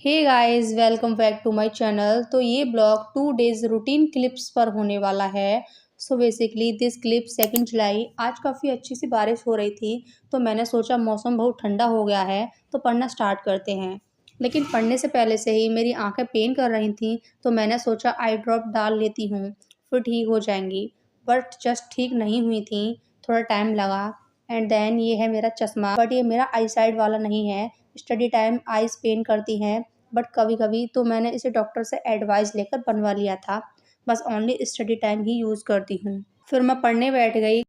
Hey guys, welcome back to my channel. तो ये blog 2 days routine clips पर होने वाला है। सो बेसिकली दिस क्लिप 2 जुलाई। आज काफ़ी अच्छी सी बारिश हो रही थी, तो मैंने सोचा मौसम बहुत ठंडा हो गया है तो पढ़ना स्टार्ट करते हैं। लेकिन पढ़ने से पहले से ही मेरी आंखें पेन कर रही थी, तो मैंने सोचा आई ड्रॉप डाल लेती हूँ, फिर ठीक हो जाएंगी। बट जस्ट ठीक नहीं हुई थी, थोड़ा टाइम लगा। एंड देन ये है मेरा चश्मा, बट ये मेरा आई साइड वाला नहीं है। स्टडी टाइम आइज पेन करती हैं, बट कभी-कभी तो मैंने इसे डॉक्टर से एडवाइस लेकर बनवा लिया था। बस ओनली स्टडी टाइम ही यूज़ करती हूँ। फिर मैं पढ़ने बैठ गई।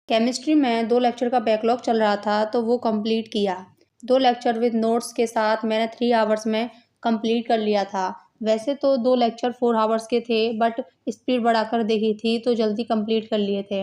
केमिस्ट्री में 2 लेक्चर का बैकलॉग चल रहा था, तो वो कंप्लीट किया। 2 लेक्चर विद नोट्स के साथ मैंने 3 आवर्स में कंप्लीट कर लिया था। वैसे तो 2 लेक्चर 4 आवर्स के थे, बट स्पीड बढ़ाकर देखी थी तो जल्दी कंप्लीट कर लिए थे।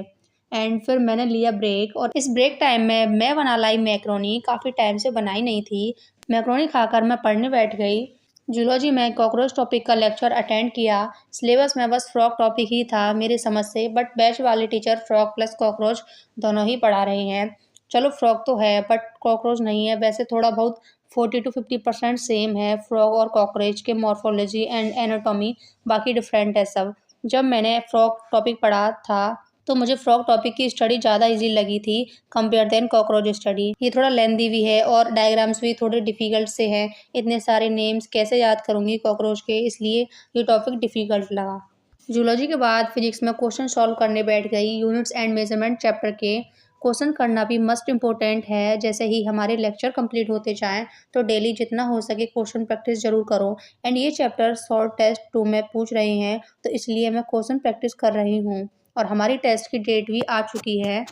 एंड फिर मैंने लिया ब्रेक, और इस ब्रेक टाइम में मैं बना लाई मैक्रोनी। काफ़ी टाइम से बनाई नहीं थी। मैक्रोनी खाकर मैं पढ़ने बैठ गई। जूलॉजी में कॉकरोच टॉपिक का लेक्चर अटेंड किया। सिलेबस में बस फ्रॉग टॉपिक ही था मेरी समझ से, बट बैच वाले टीचर फ्रॉग प्लस कॉकरोच दोनों ही पढ़ा रहे हैं। चलो फ्रॉग तो है बट कॉकरोच नहीं है। वैसे थोड़ा बहुत 40 to 50% सेम है फ्रॉग और कॉकरोच के मॉर्फोलॉजी एंड एनाटॉमी, बाकी डिफरेंट है सब। जब मैंने फ्रॉग टॉपिक पढ़ा था तो मुझे फ्रॉग टॉपिक की स्टडी ज़्यादा इजी लगी थी कंपेयर देन कॉकरोच स्टडी। ये थोड़ा लेंदी भी है और डायग्राम्स भी थोड़े डिफ़िकल्ट से हैं। इतने सारे नेम्स कैसे याद करूँगी कॉकरोच के, इसलिए ये टॉपिक डिफ़िकल्ट लगा। जूलॉजी के बाद फिजिक्स में क्वेश्चन सॉल्व करने बैठ गई। यूनिट्स एंड मेजरमेंट चैप्टर के क्वेश्चन करना भी मस्ट इम्पोर्टेंट है। जैसे ही हमारे लेक्चर कंप्लीट होते जाएं तो डेली जितना हो सके क्वेश्चन प्रैक्टिस जरूर करो। एंड ये चैप्टर शॉर्ट टेस्ट 2 में पूछ रहे हैं, तो इसलिए मैं क्वेश्चन प्रैक्टिस कर रही हूँ। और हमारी टेस्ट की डेट भी आ चुकी है,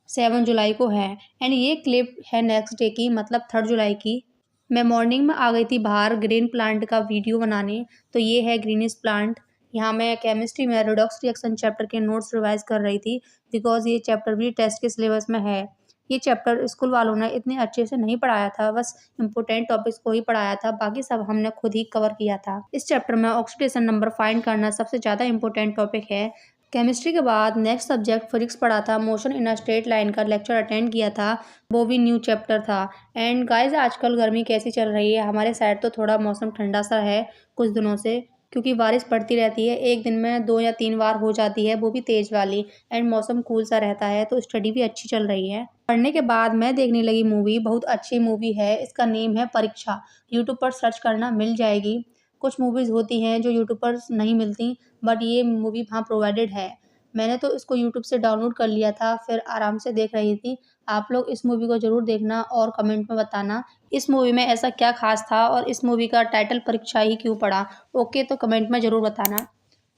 7 जुलाई को है। एंड ये क्लिप है नेक्स्ट डे की, मतलब 3 जुलाई की। मैं मॉर्निंग में आ गई थी बाहर ग्रीन प्लांट का वीडियो बनाने। तो ये है ग्रीनिश प्लांट। यहाँ मैं केमिस्ट्री में रिडॉक्स रिएक्शन चैप्टर के नोट्स रिवाइज कर रही थी, बिकॉज ये चैप्टर भी टेस्ट के सिलेबस में है। ये चैप्टर स्कूल वालों ने इतने अच्छे से नहीं पढ़ाया था, बस इंपॉर्टेंट टॉपिक्स को ही पढ़ाया था, बाकी सब हमने खुद ही कवर किया था। इस चैप्टर में ऑक्सीडेशन नंबर फाइंड करना सबसे ज़्यादा इंपॉर्टेंट टॉपिक है। केमिस्ट्री के बाद नेक्स्ट सब्जेक्ट फिजिक्स पढ़ा था। Motion in a straight line का लेक्चर अटेंड किया था, वो भी न्यू चैप्टर था। एंड गाइस, आजकल गर्मी कैसी चल रही है? हमारे साइड तो थोड़ा मौसम ठंडा सा है कुछ दिनों से, क्योंकि बारिश पड़ती रहती है। एक दिन में 2 या 3 बार हो जाती है, वो भी तेज़ वाली। एंड मौसम कूल सा रहता है, तो स्टडी भी अच्छी चल रही है। पढ़ने के बाद मैं देखने लगी मूवी। बहुत अच्छी मूवी है, इसका नेम है परीक्षा। यूट्यूब पर सर्च करना मिल जाएगी। कुछ मूवीज़ होती हैं जो यूट्यूब पर नहीं मिलती, बट ये मूवी वहाँ प्रोवाइडेड है। मैंने तो इसको यूट्यूब से डाउनलोड कर लिया था, फिर आराम से देख रही थी। आप लोग इस मूवी को ज़रूर देखना और कमेंट में बताना इस मूवी में ऐसा क्या खास था और इस मूवी का टाइटल परीक्षा ही क्यों पड़ा। ओके, तो कमेंट में ज़रूर बताना।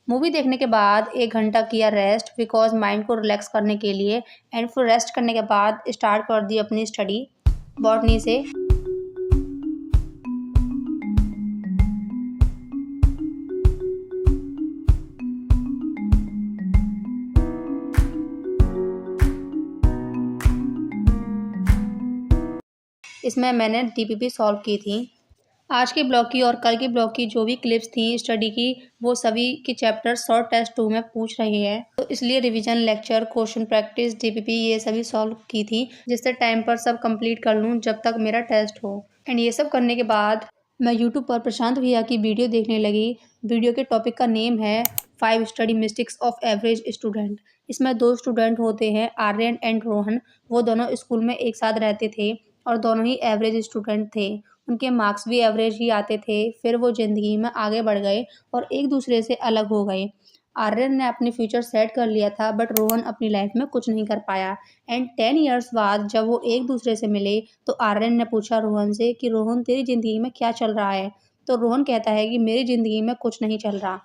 मूवी देखने के बाद 1 घंटा किया रेस्ट, बिकॉज़ माइंड को रिलैक्स करने के लिए। एंड फिर रेस्ट करने के बाद स्टार्ट कर दी अपनी स्टडी बॉटनी से। इसमें मैंने डीपीपी सॉल्व की थी। आज के ब्लॉग की और कल के ब्लॉग की जो भी क्लिप्स थी स्टडी की, वो सभी के चैप्टर शॉर्ट टेस्ट 2 में पूछ रहे हैं, तो इसलिए revision, lecture, question practice, DPP ये सभी सॉल्व की थी, जिससे टाइम पर सब कंप्लीट कर लूँ जब तक मेरा टेस्ट हो। एंड ये सब करने के बाद मैं यूट्यूब पर प्रशांत भैया की वीडियो देखने लगी। वीडियो के टॉपिक का नेम है 5 study mistakes of average student. इसमें 2 स्टूडेंट होते हैं, आर्यन एंड रोहन। वो दोनों स्कूल में एक साथ रहते थे और दोनों ही एवरेज स्टूडेंट थे। उनके मार्क्स भी एवरेज ही आते थे। फिर वो ज़िंदगी में आगे बढ़ गए और एक दूसरे से अलग हो गए। आर्यन ने अपनी फ्यूचर सेट कर लिया था, बट रोहन अपनी लाइफ में कुछ नहीं कर पाया। एंड 10 ईयर्स बाद जब वो एक दूसरे से मिले, तो आर्यन ने पूछा रोहन से कि रोहन, तेरी ज़िंदगी में क्या चल रहा है? तो रोहन कहता है कि मेरी ज़िंदगी में कुछ नहीं चल रहा।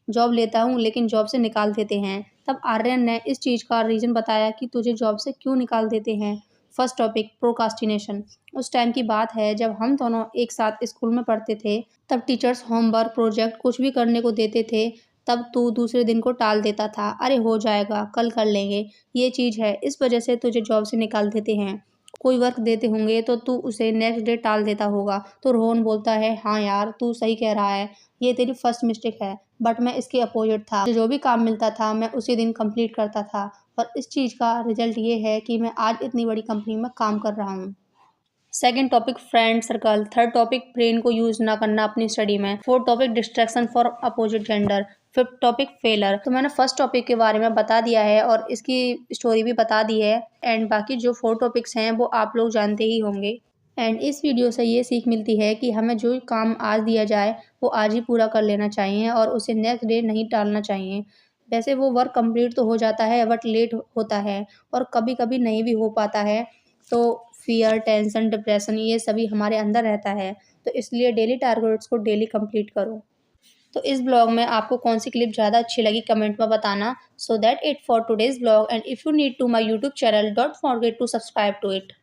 जॉब लेता हूँ लेकिन जॉब से निकाल देते हैं। तब आर्यन ने इस चीज़ का रीज़न बताया कि तुझे जॉब से क्यों निकाल देते हैं। First topic procrastination. उस टाइम की बात है जब हम दोनों एक साथ स्कूल में पढ़ते थे। तब टीचर्स होमवर्क, प्रोजेक्ट कुछ भी करने को देते थे, तब तू दूसरे दिन को टाल देता था। अरे हो जाएगा, कल कर लेंगे। ये चीज़ है, इस वजह से तुझे जॉब से निकाल देते हैं। कोई वर्क देते होंगे तो तू उसे नेक्स्ट डे टाल देता होगा। तो रोहन बोलता है, हाँ यार तू सही कह रहा है, ये तेरी फर्स्ट मिस्टेक है। बट मैं इसके अपोजिट था, जो भी काम मिलता था मैं उसी दिन कंप्लीट करता था। और इस चीज़ का रिजल्ट ये है कि मैं आज इतनी बड़ी कंपनी में काम कर रहा हूँ। Second topic friend circle. Third topic brain को यूज ना करना अपनी स्टडी में। Fourth topic distraction for opposite gender. Fifth topic failure. तो मैंने फर्स्ट टॉपिक के बारे में बता दिया है और इसकी स्टोरी भी बता दी है। एंड बाकी जो 4 टॉपिक्स हैं वो आप लोग जानते ही होंगे। एंड इस वीडियो से ये सीख मिलती है कि हमें जो काम आज दिया जाए वो आज ही पूरा कर लेना चाहिए और उसे नेक्स्ट डे नहीं टालना चाहिए। वैसे वो वर्क कंप्लीट तो हो जाता है बट लेट होता है और कभी कभी नहीं भी हो पाता है। तो फियर, टेंशन, डिप्रेशन ये सभी हमारे अंदर रहता है। तो इसलिए डेली टारगेट्स को डेली कंप्लीट करो। तो इस ब्लॉग में आपको कौन सी क्लिप ज़्यादा अच्छी लगी कमेंट में बताना। So that it for today's blog and if you need to my YouTube channel don't forget to subscribe to it.